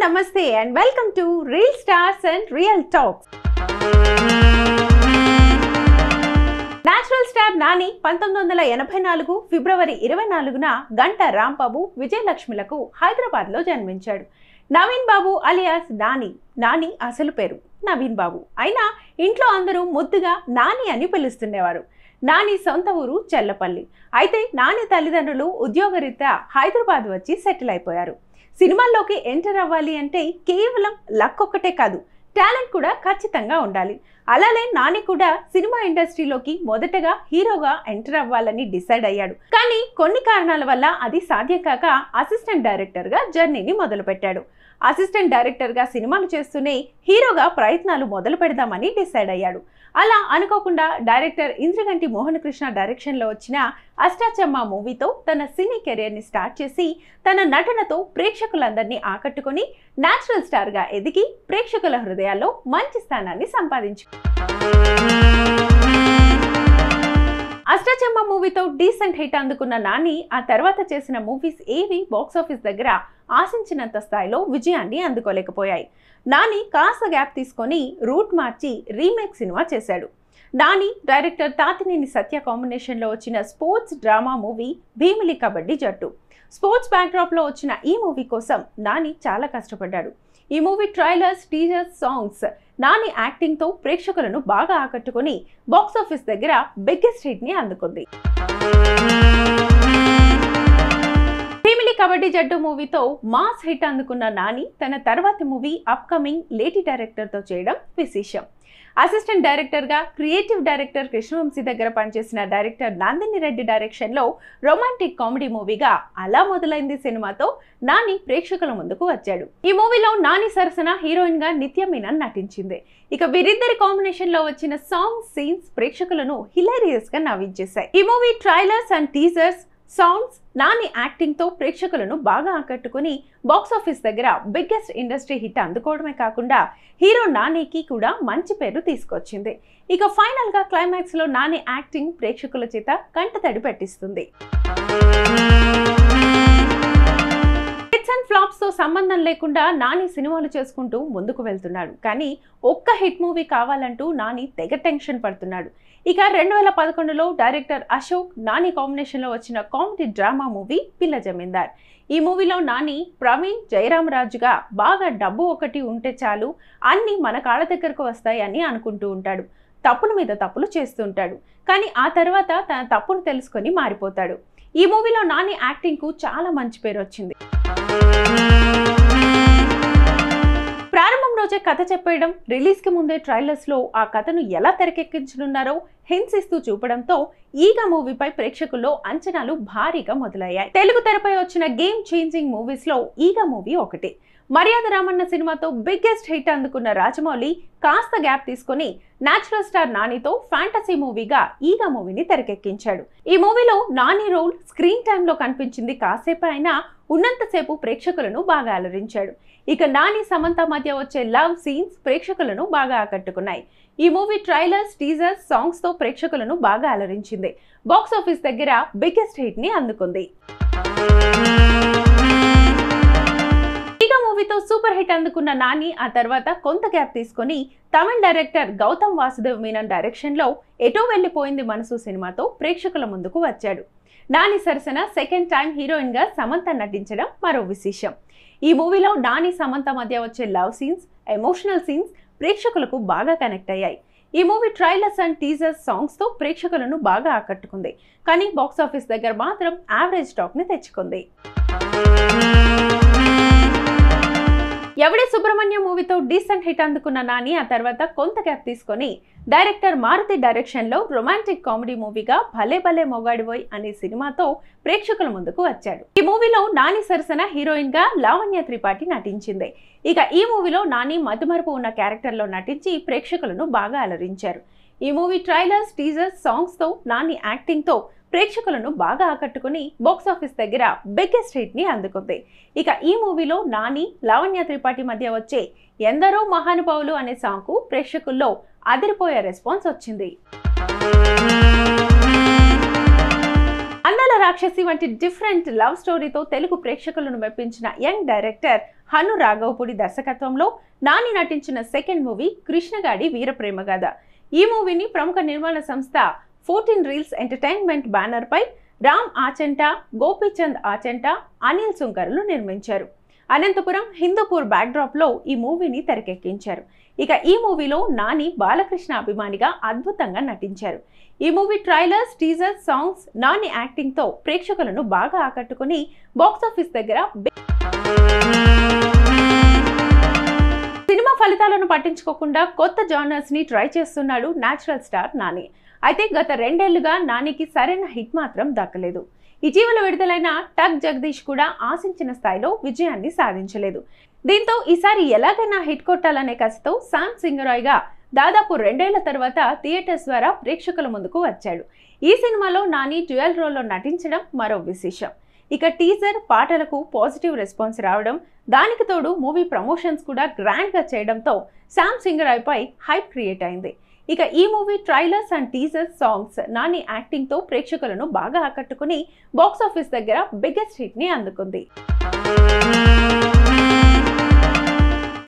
Namaste and welcome to Real Stars and Real Talks. Natural star Nani 1984 ఫిబ్రవరి 24న గంట రాంబాబు విజయలక్ష్మిలకు హైదరాబాద్లో జన్మించాడు. నవీన్ బాబు alias Nani అసలు పేరు నవీన్ బాబు. అయినా ఇంట్లో అందరూ ముద్దుగా నాని అని పిలుస్తుండేవారు. నాని సొంత ఊరు చెల్లపల్లి. అయితే నాని తల్లిదండ్రులు ఉద్యోగరీత్యా హైదరాబాద్ వచ్చి సెటిల్ అయిపోయారు. సినిమాల్లోకి ఎంటర్ అవ్వాలి అంటే కేవలం లక్ ఒక్కటే కాదు, టాలెంట్ కూడా ఖచ్చితంగా ఉండాలి. అలానే నాని కూడా సినిమా ఇండస్ట్రీలోకి మొదటగా హీరోగా ఎంటర్ అవ్వాలని డిసైడ్ అయ్యాడు. కానీ కొన్ని కారణాల వల్ల అది సాధ్యం కాక అసిస్టెంట్ డైరెక్టర్గా జర్నీని మొదలుపెట్టాడు. అసిస్టెంట్ డైరెక్టర్గా సినిమాలు చేస్తూనే హీరోగా ప్రయత్నాలు మొదలు పెడదామని డిసైడ్ అయ్యాడు. అలా అనుకోకుండా డైరెక్టర్ ఇంద్రగంటి మోహన్ కృష్ణ డైరెక్షన్లో వచ్చిన అష్టాచమ్మా మూవీతో తన సినీ కెరియర్ని స్టార్ట్ చేసి తన నటనతో ప్రేక్షకులందరినీ ఆకట్టుకొని నేచురల్ స్టార్గా ఎదిగి ప్రేక్షకుల హృదయాల్లో మంచి స్థానాన్ని సంపాదించు. అష్టాచమ్మా మూవీతో డీసెంట్ హిట్ అందుకున్న నాని ఆ తర్వాత చేసిన మూవీస్ ఏవి బాక్సాఫీస్ దగ్గర ఆశించినంత స్థాయిలో విజయాన్ని అందుకోలేకపోయాయి. నాని కాస్త గ్యాప్ తీసుకొని రూట్ మార్చి రీమేక్ సినిమా చేశాడు. నాని డైరెక్టర్ తాతినేని సత్య కాంబినేషన్లో వచ్చిన sports drama movie Bheemili kabaddi జట్టు. స్పోర్ట్స్ బ్యాక్డ్రాప్లో వచ్చిన ఈ మూవీ కోసం నాని చాలా కష్టపడ్డాడు. ఈ movie trailers, teasers, songs Nani యాక్టింగ్తో ప్రేక్షకులను బాగా ఆకట్టుకుని బాక్సాఫీస్ దగ్గర బిగ్గెస్ట్ హిట్ని అందుకుంది. భీమిలి కబడ్డీ జట్టు మూవీతో మాస్ హిట్ అందుకున్న నాని తన తర్వాతి మూవీ అప్కమింగ్ లేడీ డైరెక్టర్తో చేయడం విశేషం. అసిస్టెంట్ డైరెక్టర్గా క్రియేటివ్ డైరెక్టర్ కృష్ణవంశీ దగ్గర పనిచేసిన డైరెక్టర్ నందిని రెడ్డి డైరెక్షన్లో రొమాంటిక్ కామెడీ మూవీగా అలా మొదలైంది సినిమాతో నాని ప్రేక్షకుల ముందుకు వచ్చాడు. ఈ మూవీలో నాని సరసన హీరోయిన్గా నిత్య మీనన్ నటించింది. ఇక వీరిద్దరి కాంబినేషన్లో వచ్చిన సాంగ్స్, సీన్స్ ప్రేక్షకులను హిలేరియస్గా నవ్వించేశాయి. ఈ movie trailers and teasers, songs Nani యాక్టింగ్తో ప్రేక్షకులను బాగా ఆకట్టుకుని బాక్సాఫీస్ దగ్గర బిగ్గెస్ట్ ఇండస్ట్రీ హిట్ అందుకోవడమే కాకుండా హీరో నానికి కూడా మంచి పేరు తీసుకొచ్చింది. ఇక ఫైనల్గా క్లైమాక్స్లో నాని యాక్టింగ్ ప్రేక్షకుల చేత కంటతడి పెట్టిస్తుంది. హిట్స్ అండ్ ఫ్లాప్స్ తో సంబంధం లేకుండా నాని సినిమాలు చేసుకుంటూ ముందుకు వెళ్తున్నాడు. కానీ ఒక్క హిట్ మూవీ కావాలంటూ నాని తెగ టెన్షన్ పడుతున్నాడు. ఇక 2011లో డైరెక్టర్ అశోక్ నాని కాంబినేషన్లో వచ్చిన కామెడీ డ్రామా మూవీ పిల్ల జమీందార్. ఈ మూవీలో నాని ప్రవీణ్ జయరామరాజుగా బాగా డబ్బు ఒకటి ఉంటే చాలు అన్నీ మన కాళ్ళ దగ్గరకు వస్తాయి అని అనుకుంటూ ఉంటాడు. తప్పుల మీద తప్పులు చేస్తూ ఉంటాడు. కానీ ఆ తర్వాత తన తప్పును తెలుసుకొని మారిపోతాడు. ఈ మూవీలో నాని యాక్టింగ్కు చాలా మంచి పేరు వచ్చింది. ప్రారంభం రోజే కథ చెప్పేయడం, రిలీజ్కి ముందే ట్రైలర్స్లో ఆ కథను ఎలా తెరకెక్కించనున్నారో హింట్స్ ఇస్తూ చూపడంతో ఈగ మూవీపై ప్రేక్షకుల్లో అంచనాలు భారీగా మొదలయ్యాయి. తెలుగు తెరపై వచ్చిన గేమ్ చేంజింగ్ మూవీస్లో ఈగ మూవీ ఒకటి. మర్యాద రామన్న సినిమాతో బిగ్గెస్ట్ హిట్ అందుకున్న రాజమౌళి కాస్త గ్యాప్ తీసుకొని నేచురల్ స్టార్ నానితో ఫ్యాంటసీ మూవీగా ఈగ మూవీని తెరకెక్కించాడు. ఈ మూవీలో నాని రోల్ స్క్రీన్ టైంలో కనిపించింది కాసేపు అయినా ఉన్నంతసేపు ప్రేక్షకులను బాగా అలరించాడు. ఇక నాని సమంత మధ్య వచ్చే లవ్ సీన్స్ ప్రేక్షకులను బాగా ఆకట్టుకున్నాయి. ఈ మూవీ ట్రైలర్స్, టీజర్స్, సాంగ్స్ తో ప్రేక్షకులను బాగా అలరించింది. బాక్సాఫీస్ దగ్గర బిగ్గెస్ట్ హిట్ ని అందుకుంది. మూవీతో సూపర్ హిట్ అందుకున్న నాని ఆ తర్వాత కొంత గ్యాప్ తీసుకొని తమిళ డైరెక్టర్ గౌతమ్ వాసుదేవ్ మీనన్ డైరెక్షన్లో ఎటో వెళ్లిపోయింది మనసు సినిమాతో ప్రేక్షకుల ముందుకు వచ్చాడు. నాని సరసన సెకండ్ టైం హీరోయిన్గా సమంత నటించడం మరో విశేషం. ఈ మూవీలో నాని సమంత మధ్య వచ్చే లవ్ సీన్స్, ఎమోషనల్ సీన్స్ ప్రేక్షకులకు బాగా కనెక్ట్ అయ్యాయి. ఈ మూవీ ట్రైలర్స్ అండ్ టీజర్స్, సాంగ్స్తో ప్రేక్షకులను బాగా ఆకట్టుకుంది. కానీ బాక్సాఫీస్ దగ్గర మాత్రం యావరేజ్ టాక్ని తెచ్చుకుంది. ఎవడే సుబ్రహ్మణ్యం మూవీతో డీసెంట్ హిట్ అందుకున్న నాని ఆ తర్వాత కొంత గ్యాప్ తీసుకొని డైరెక్టర్ మారుతి డైరెక్షన్లో రొమాంటిక్ కామెడీ మూవీగా భలే భలే మొగాడివోయ్ అనే సినిమాతో ప్రేక్షకుల ముందుకు వచ్చాడు. ఈ మూవీలో నాని సరసన హీరోయిన్గా లావణ్య త్రిపాఠి నటించింది. ఇక ఈ మూవీలో నాని మతిమరుపు ఉన్న క్యారెక్టర్లో నటించి ప్రేక్షకులను బాగా అలరించారు. ఈ మూవీ ట్రైలర్స్, టీజర్స్, సాంగ్స్తో నాని యాక్టింగ్తో ప్రేక్షకులను బాగా ఆకట్టుకుని బాక్సాఫీస్ దగ్గర బిగ్గెస్ట్ హిట్ ని అందుకుంది. ఇక ఈ మూవీలో నాని, లావణ్య త్రిపాఠి మధ్య వచ్చే ఎందరో మహానుభావులు అనే సాంగ్ కు ప్రేక్షకుల్లో అదిరిపోయే రెస్పాన్స్ వచ్చింది. అందాల రాక్షసి వంటి డిఫరెంట్ లవ్ స్టోరీతో తెలుగు ప్రేక్షకులను మెప్పించిన యంగ్ డైరెక్టర్ హను రాఘవపూడి దర్శకత్వంలో నాని నటించిన సెకండ్ మూవీ కృష్ణగాడి వీరప్రేమ గాథ. ఈ మూవీని ప్రముఖ నిర్మాణ సంస్థ 14 రీల్స్ ఎంటర్టైన్మెంట్ బ్యానర్ పై రామ్ ఆచంట, గోపీచంద్ ఆచంట, అనిల్ సుంకర్లు నిర్మించారు. అనంతపురం హిందూపూర్ బ్యాక్డ్రాప్ లో ఈ మూవీని తెరకెక్కించారు. ఇక ఈ మూవీలో నాని బాలకృష్ణ అభిమానిగా అద్భుతంగా నటించారు. ఈ movie trailers, teasers, songs, Nani acting తో ప్రేక్షకులను బాగా ఆకట్టుకుని బాక్సాఫీస్ దగ్గర సినిమా ఫలితాలను పట్టించుకోకుండా కొత్త జానర్స్ ని ట్రై చేస్తున్నాడు నేచురల్ స్టార్ నాని. అయితే గత 2 ఏళ్లుగా నానికి సరైన హిట్ మాత్రం దక్కలేదు. ఇటీవల విడుదలైన టక్ జగదీష్ కూడా ఆశించిన స్థాయిలో విజయాన్ని సాధించలేదు. దీంతో ఈసారి ఎలాగైనా హిట్ కొట్టాలనే కసితో శామ్ సింగరాయ్గా దాదాపు 2 ఏళ్ల తర్వాత థియేటర్స్ ద్వారా ప్రేక్షకుల ముందుకు వచ్చాడు. ఈ సినిమాలో నాని డ్యూయల్ రోల్లో నటించడం మరో విశేషం. ఇక టీజర్, పాటలకు పాజిటివ్ రెస్పాన్స్ రావడం, దానికి తోడు మూవీ ప్రమోషన్స్ కూడా గ్రాండ్ గా చేయడంతో శామ్ సింగరాయ్ పై హైప్ క్రియేట్ అయింది. ఇక ఈ movie trailers and teasers, songs, Nani acting తో ప్రేక్షకులను బాగా ఆకట్టుకుని బాక్సాఫీస్ దగ్గర బిగ్గెస్ట్ హిట్ ని అందుకుంది.